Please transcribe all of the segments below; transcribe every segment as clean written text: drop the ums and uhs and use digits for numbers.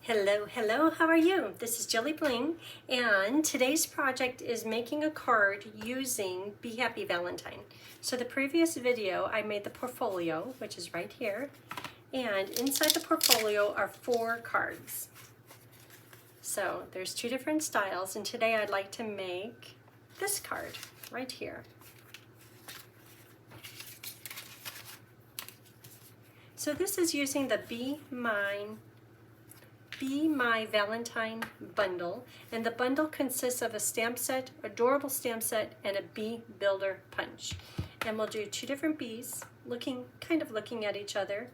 Hello, hello, how are you? This is JilliBling, and today's project is making a card using Be Happy Valentine. So the previous video, I made the portfolio, which is right here, and inside the portfolio are 4 cards. So there's 2 different styles, and today I'd like to make this card right here. So this is using the Be My Valentine bundle, and the bundle consists of a stamp set, adorable stamp set, and a bee builder punch. And we'll do 2 different bees, kind of looking at each other.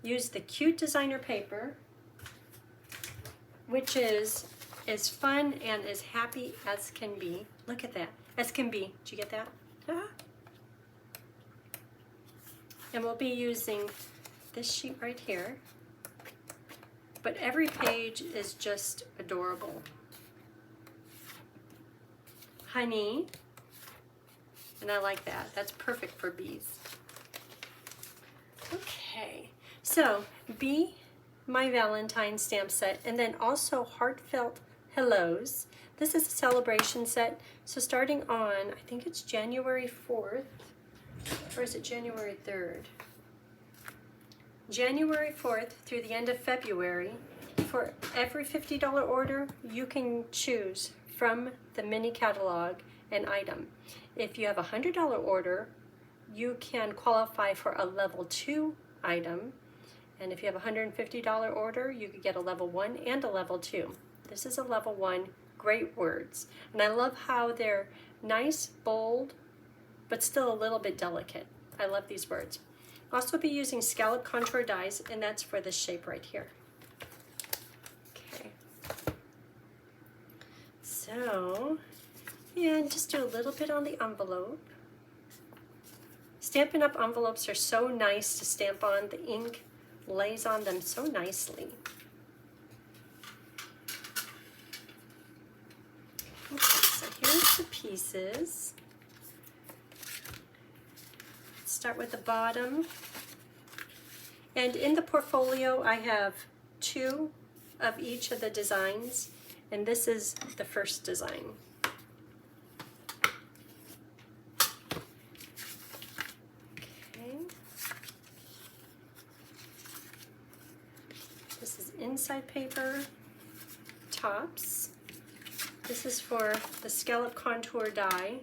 Use the cute designer paper, which is as fun and as happy as can be. Look at that, as can be. Did you get that? Ah. And we'll be using this sheet right here. But every page is just adorable. Honey, and I like that. That's perfect for bees. Okay, so Be My Valentine stamp set, and then also heartfelt hellos. This is a celebration set, so starting on, I think it's January 4th, or is it January 3rd? January 4th through the end of February. For every $50 order, you can choose from the mini catalog an item. If you have a $100 order, you can qualify for a level 2 item. And if you have a $150 order, you could get a level 1 and a level 2. This is a level 1, great words. And I love how they're nice, bold, but still a little bit delicate. I love these words. Also be using scallop contour dies, and that's for this shape right here. Okay. So, and just do a little bit on the envelope. Stampin' Up! Envelopes are so nice to stamp on. The ink lays on them so nicely. Okay, so here's the pieces. Start with the bottom, and in the portfolio I have 2 of each of the designs, and this is the first design. Okay. This is inside paper, tops. This is for the scallop contour die.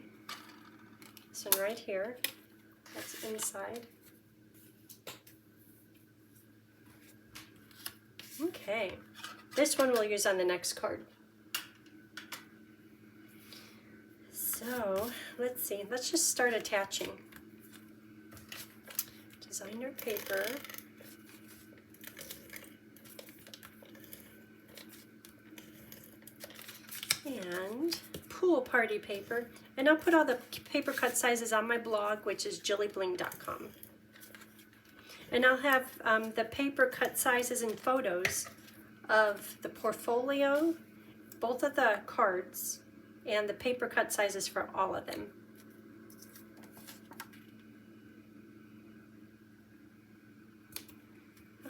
This one right here. That's inside. Okay, this one we'll use on the next card. So, let's see, let's just start attaching. Designer paper. And pool party paper, and I'll put all the paper cut sizes on my blog, which is JilliBling.com. And I'll have the paper cut sizes and photos of the portfolio, both of the cards, and the paper cut sizes for all of them.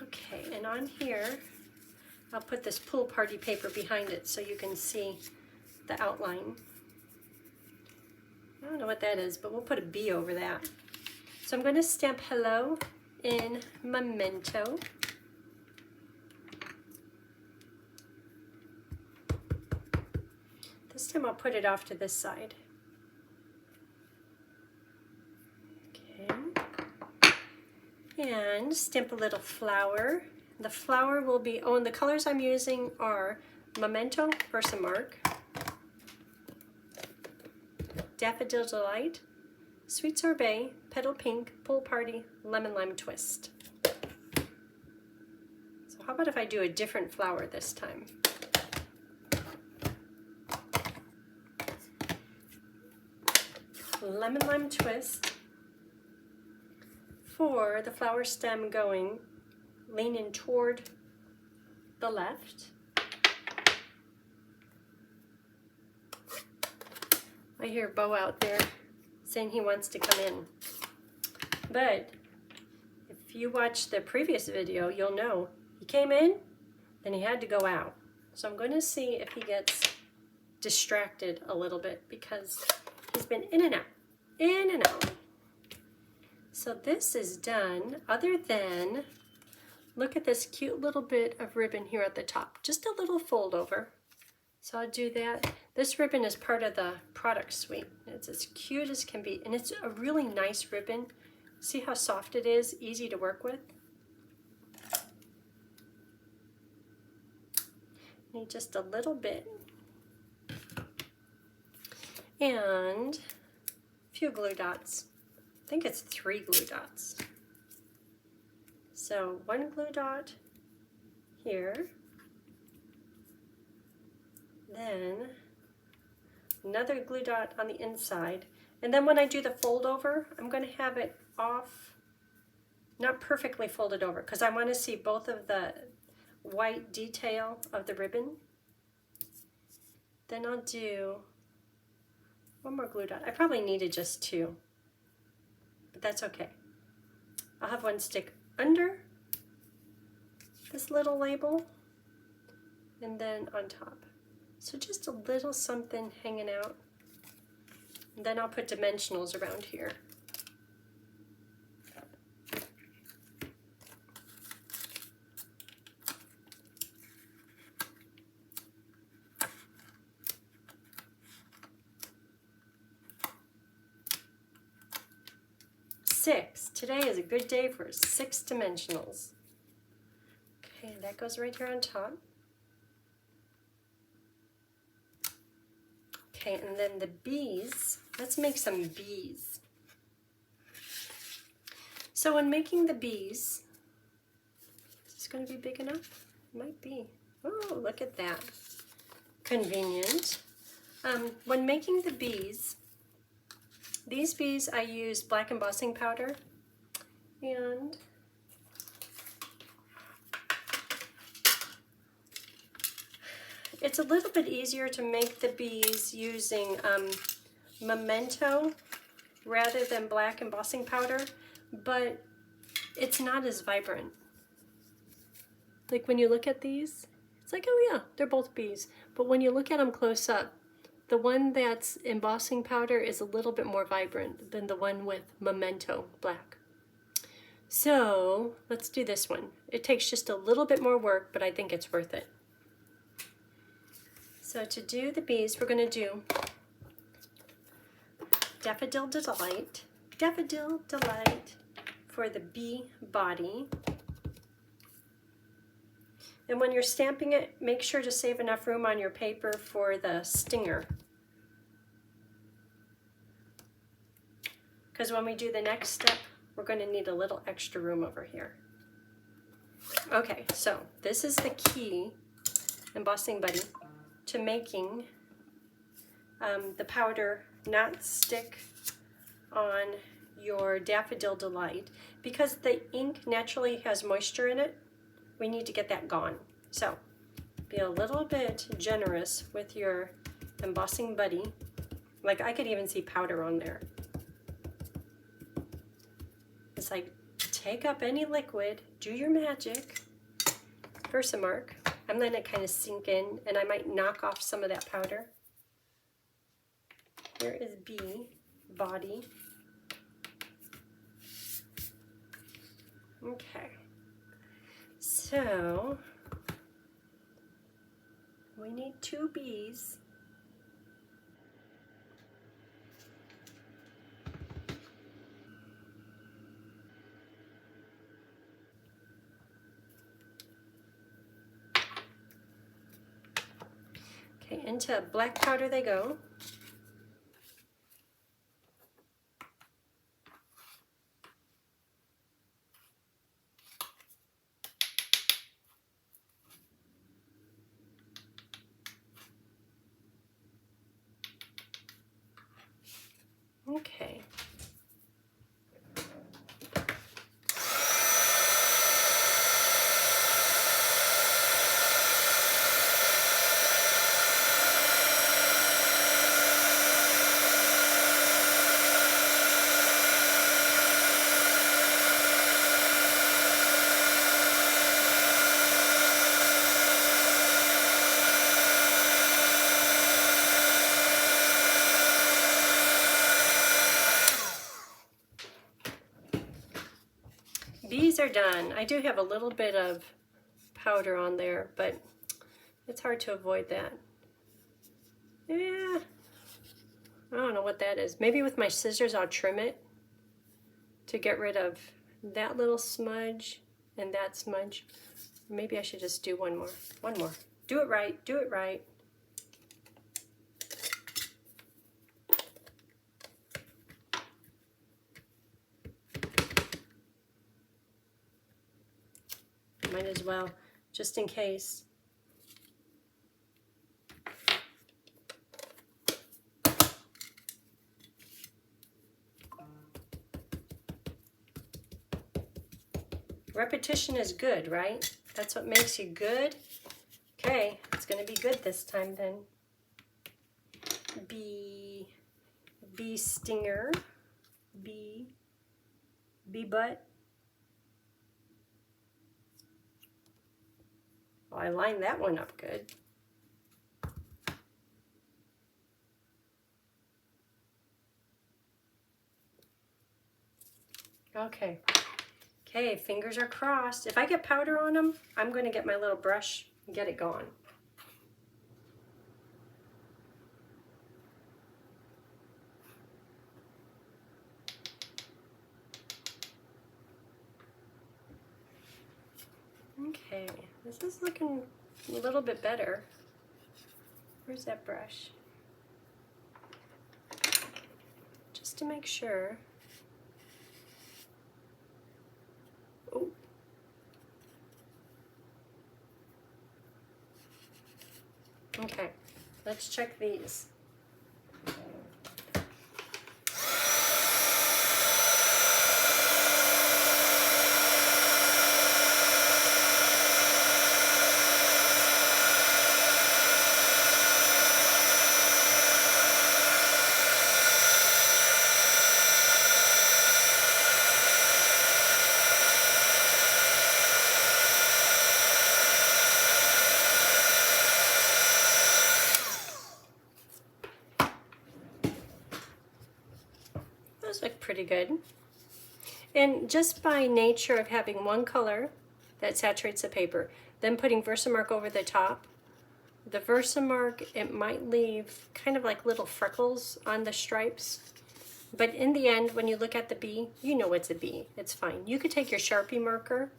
Okay, and on here, I'll put this pool party paper behind it so you can see the outline. I don't know what that is, but we'll put a B over that. So I'm going to stamp hello in Memento. This time I'll put it off to this side. Okay. And stamp a little flower. The flower will be, oh, and the colors I'm using are Memento, Versamark, Daffodil Delight, Sweet Sorbet, Petal Pink, Pool Party, Lemon Lime Twist. So how about if I do a different flower this time? Lemon Lime Twist for the flower stem going, leaning toward the left. I hear Bo out there saying he wants to come in. But if you watched the previous video, you'll know he came in, and he had to go out. So I'm going to see if he gets distracted a little bit because he's been in and out, in and out. So this is done, other than, look at this cute little bit of ribbon here at the top, just a little fold over. So I'll do that. This ribbon is part of the product suite. It's as cute as can be, and it's a really nice ribbon. See how soft it is, easy to work with. Need just a little bit. And a few glue dots. I think it's 3 glue dots. So 1 glue dot here. Then another glue dot on the inside. And then when I do the fold over, I'm going to have it off, not perfectly folded over, because I want to see both of the white detail of the ribbon. Then I'll do 1 more glue dot. I probably needed just 2, but that's okay. I'll have 1 stick under this little label and then on top. So just a little something hanging out. And then I'll put dimensionals around here. Six. Today is a good day for 6 dimensionals. Okay, that goes right here on top. Okay, and then the bees, let's make some bees. So when making the bees, is this going to be big enough? It might be. Oh, look at that. Convenient. When making the bees, these bees I use black embossing powder, and it's a little bit easier to make the bees using Memento rather than black embossing powder, but it's not as vibrant. Like when you look at these, it's like, oh yeah, they're both bees. But when you look at them close up, the one that's embossing powder is a little bit more vibrant than the one with Memento black. So let's do this one. It takes just a little bit more work, but I think it's worth it. So to do the bees, we're going to do Daffodil Delight, Daffodil Delight for the bee body. And when you're stamping it, make sure to save enough room on your paper for the stinger. Because when we do the next step, we're going to need a little extra room over here. Okay, so this is the key, embossing buddy, to making the powder not stick on your Daffodil Delight. Because the ink naturally has moisture in it, we need to get that gone. So be a little bit generous with your embossing buddy. Like I could even see powder on there. It's like, take up any liquid, do your magic. Versamark. I'm letting it kind of sink in, and I might knock off some of that powder. Here is bee body. Okay. So we need 2 bees. Okay, into black powder they go. Okay. are done. I do have a little bit of powder on there, but it's hard to avoid that. Yeah, I don't know what that is. Maybe with my scissors I'll trim it to get rid of that little smudge and that smudge. Maybe I should just do one more. One more. Do it right. Do it right. Might as well, just in case. Repetition is good, right? That's what makes you good. Okay, it's going to be good this time then. Bee stinger, bee butt. Well, I lined that one up good. Okay. Okay, fingers are crossed. If I get powder on them, I'm going to get my little brush and get it gone. Okay, this is looking a little bit better. Where's that brush? Just to make sure. Oh. Okay, let's check these. Those look pretty good. And just by nature of having one color that saturates the paper, then putting Versamark over the top, the Versamark, it might leave kind of like little freckles on the stripes. But in the end, when you look at the bee, you know it's a bee. It's fine. You could take your Sharpie marker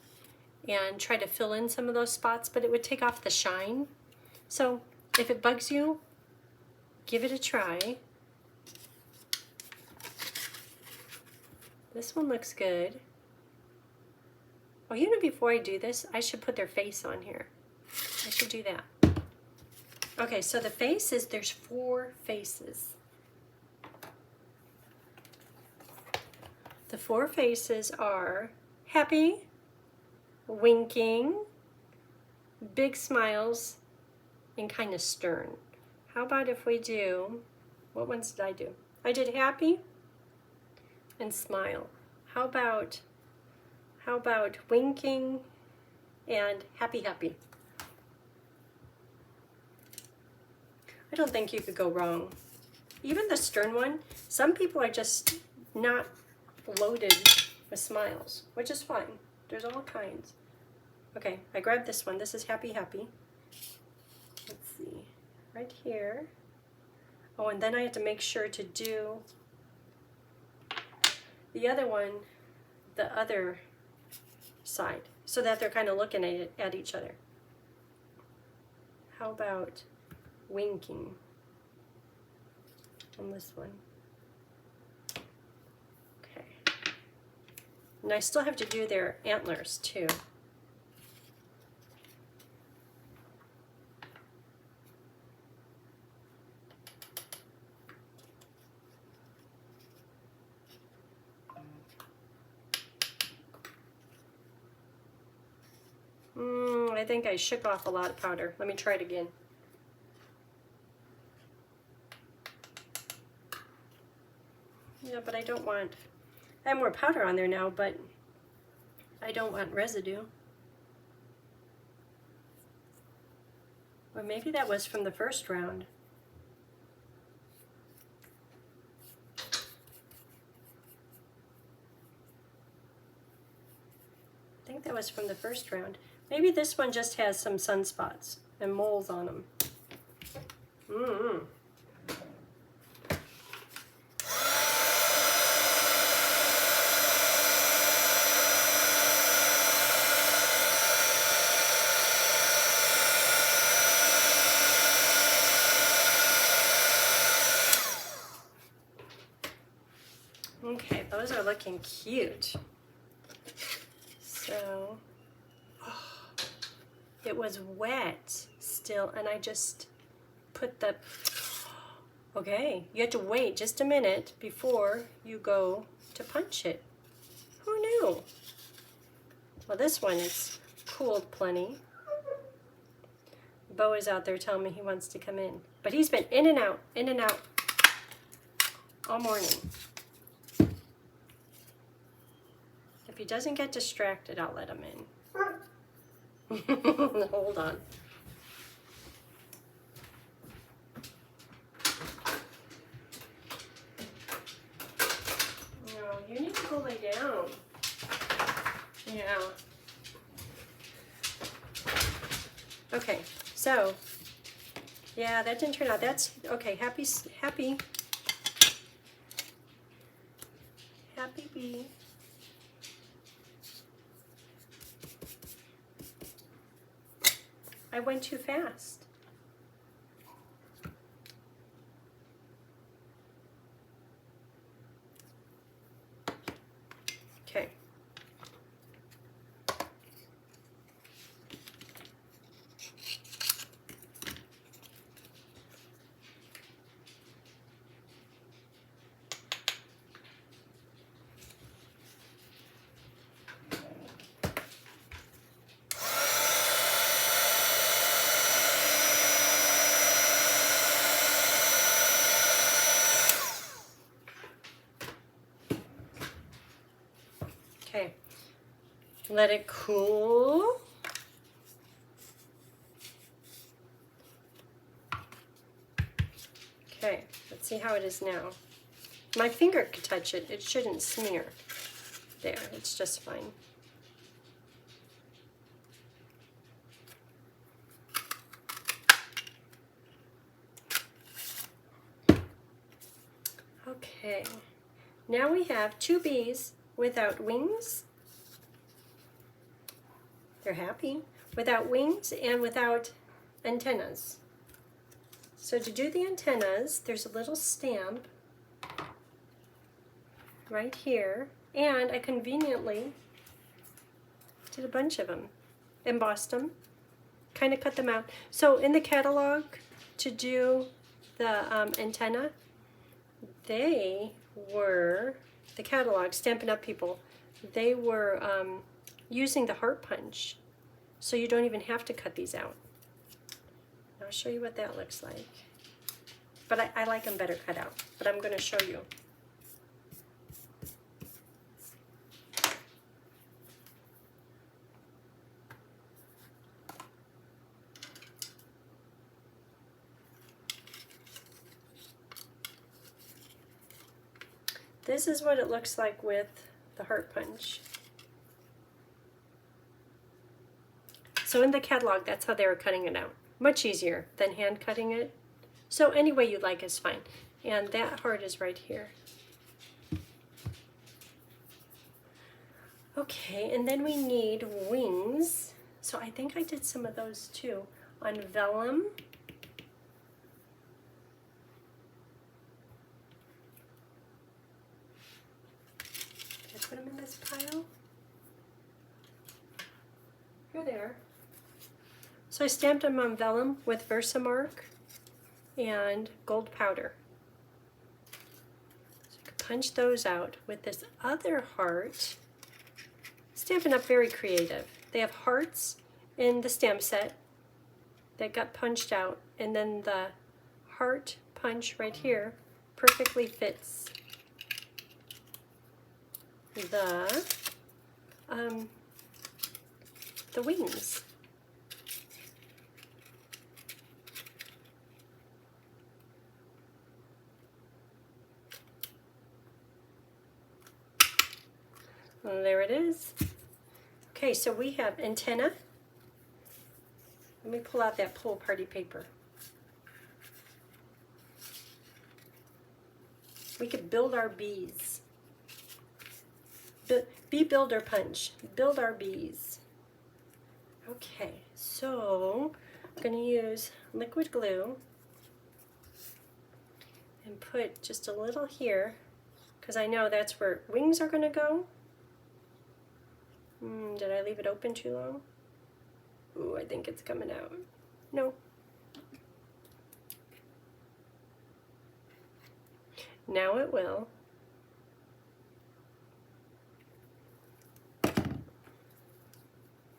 and try to fill in some of those spots, but it would take off the shine. So if it bugs you, give it a try. This one looks good. Oh, you know, before I do this, I should put their face on here. I should do that. Okay, so the faces, there's 4 faces. The 4 faces are happy, winking, big smiles, and kind of stern. How about if we do, what ones did I do? I did happy and smile. How about winking and happy? I don't think you could go wrong. Even the stern one, some people are just not loaded with smiles, which is fine. There's all kinds. Okay, I grabbed this one. This is happy. Let's see, right here. Oh, and then I have to make sure to do the other one, the other side, so that they're kind of looking at each other. How about winking on this one? Okay. And I still have to do their antlers too. I think I shook off a lot of powder. Let me try it again. Yeah, but I don't want, I have more powder on there now, but I don't want residue. Or maybe that was from the first round. was from the first round. Maybe this one just has some sunspots and moles on them. Okay, those are looking cute. So, oh, it was wet still, and I just put the, okay, you have to wait just a minute before you go to punch it. Who knew? Well, this one is cooled plenty. Bo is out there telling me he wants to come in, but he's been in and out all morning. If he doesn't get distracted, I'll let him in. Hold on. No, you need to go lay down. Yeah. Okay, so, yeah, that didn't turn out. That's, okay, happy bee. I went too fast. Okay. Okay, let it cool. Okay, let's see how it is now. My finger could touch it, it shouldn't smear. There, it's just fine. Okay, now we have two bees without wings. They're happy. Without wings and without antennas. So to do the antennas, there's a little stamp right here, and I conveniently did a bunch of them, embossed them, kind of cut them out. So in the catalog to do the antenna, they were, the catalog, Stampin' Up! People, they were using the heart punch, so you don't even have to cut these out. I'll show you what that looks like. But I like them better cut out, but I'm going to show you. This is what it looks like with the heart punch. So in the catalog, that's how they were cutting it out. Much easier than hand cutting it. So any way you like is fine. And that heart is right here. Okay, and then we need wings. So I think I did some of those too. On vellum. Put them in this pile. Here they are. So I stamped them on vellum with Versamark and gold powder. So I could punch those out with this other heart. Stampin' Up! Very creative. They have hearts in the stamp set that got punched out, and then the heart punch right here perfectly fits the wings. And there it is. Okay, so we have antenna. Let me pull out that pool party paper. We could build our bees. Bee builder punch. Build our bees. Okay, so I'm going to use liquid glue and put just a little here because I know that's where wings are going to go. Did I leave it open too long? Ooh, I think it's coming out. No. Now it will.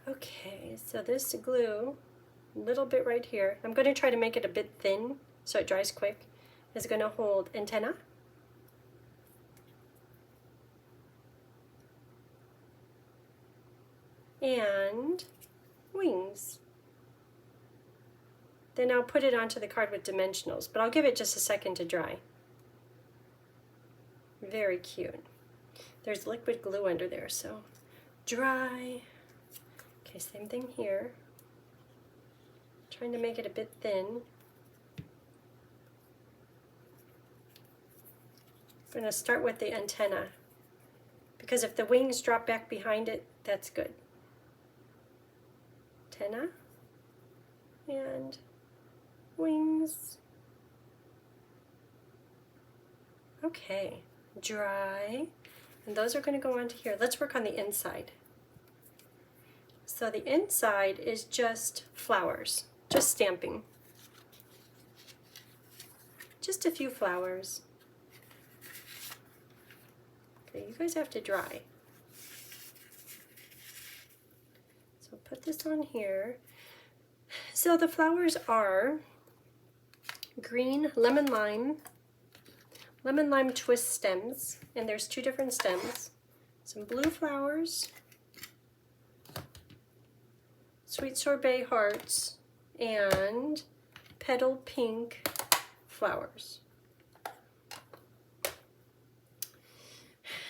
Okay, so this glue, a little bit right here, I'm going to try to make it a bit thin so it dries quick, is going to hold antenna, and wings. Then I'll put it onto the card with dimensionals, but I'll give it just a second to dry. Very cute. There's liquid glue under there, so dry. Okay, same thing here. Trying to make it a bit thin. I'm going to start with the antenna, because if the wings drop back behind it, that's good. Antenna and wings. Okay, dry. And those are going to go onto here. Let's work on the inside. So the inside is just flowers, just stamping. Just a few flowers. Okay, you guys have to dry. So put this on here. So the flowers are green lemon lime twist stems, and there's 2 different stems. Some blue flowers, sweet sorbet hearts, and petal pink flowers.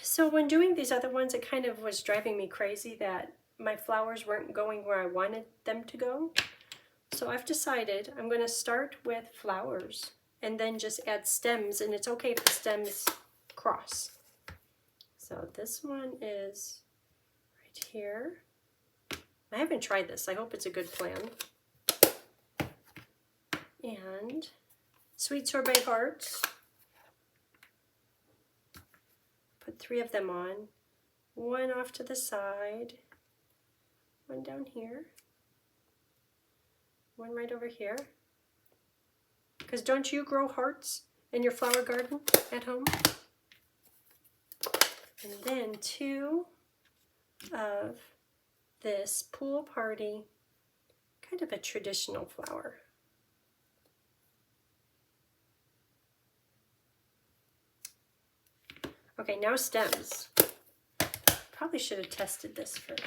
So when doing these other ones, it kind of was driving me crazy that my flowers weren't going where I wanted them to go. So I've decided I'm going to start with flowers and then just add stems, and it's okay if the stems cross. So this one is right here. I haven't tried this. I hope it's a good plan. And sweet sorbet hearts. Put 3 of them on. 1 off to the side. 1 down here. 1 right over here. Because don't you grow hearts in your flower garden at home? And then 2 of this pool party, kind of a traditional flower. Okay, now stems. Probably should have tested this first.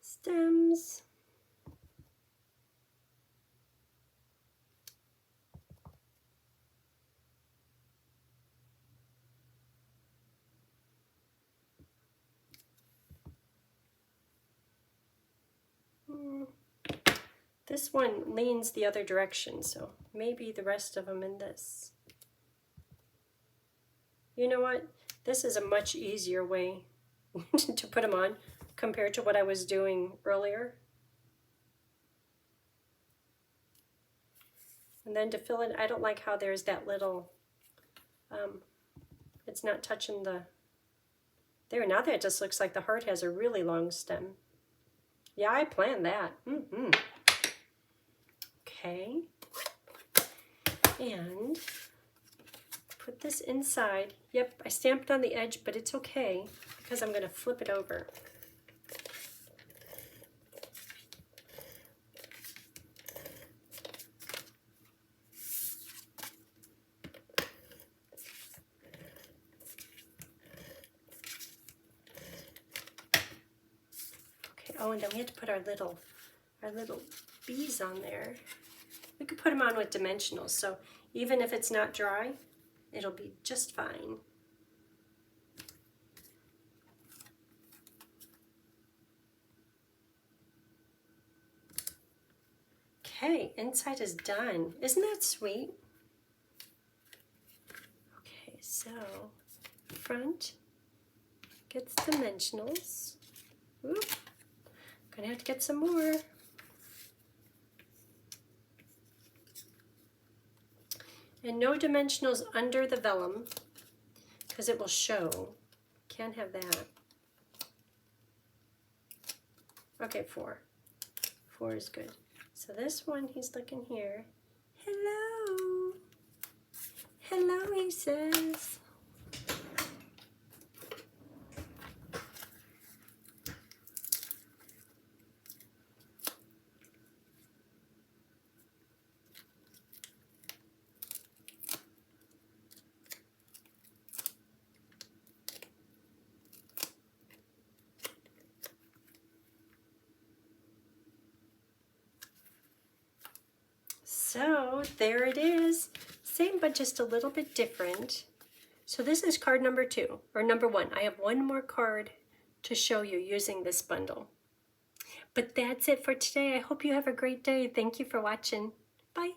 Stems. This one leans the other direction, so maybe the rest of them in this. You know what? This is a much easier way to put them on compared to what I was doing earlier. And then to fill it, I don't like how there's that little, it's not touching the, there, now that it just looks like the heart has a really long stem. Yeah, I planned that. Okay, and put this inside. Yep, I stamped on the edge, but it's okay because I'm going to flip it over. Okay, oh, and then we have to put our little bees on there. We could put them on with dimensionals, so even if it's not dry, it'll be just fine. Okay, inside is done. Isn't that sweet? Okay, so front gets dimensionals. Oop, gonna have to get some more. And no dimensionals under the vellum because it will show. Can't have that. Okay, 4. 4 is good. So this one, he's looking here. Hello. Hello, he says. So there it is. Same, but just a little bit different. So this is card number 2, or number 1. I have one more card to show you using this bundle. But that's it for today. I hope you have a great day. Thank you for watching. Bye.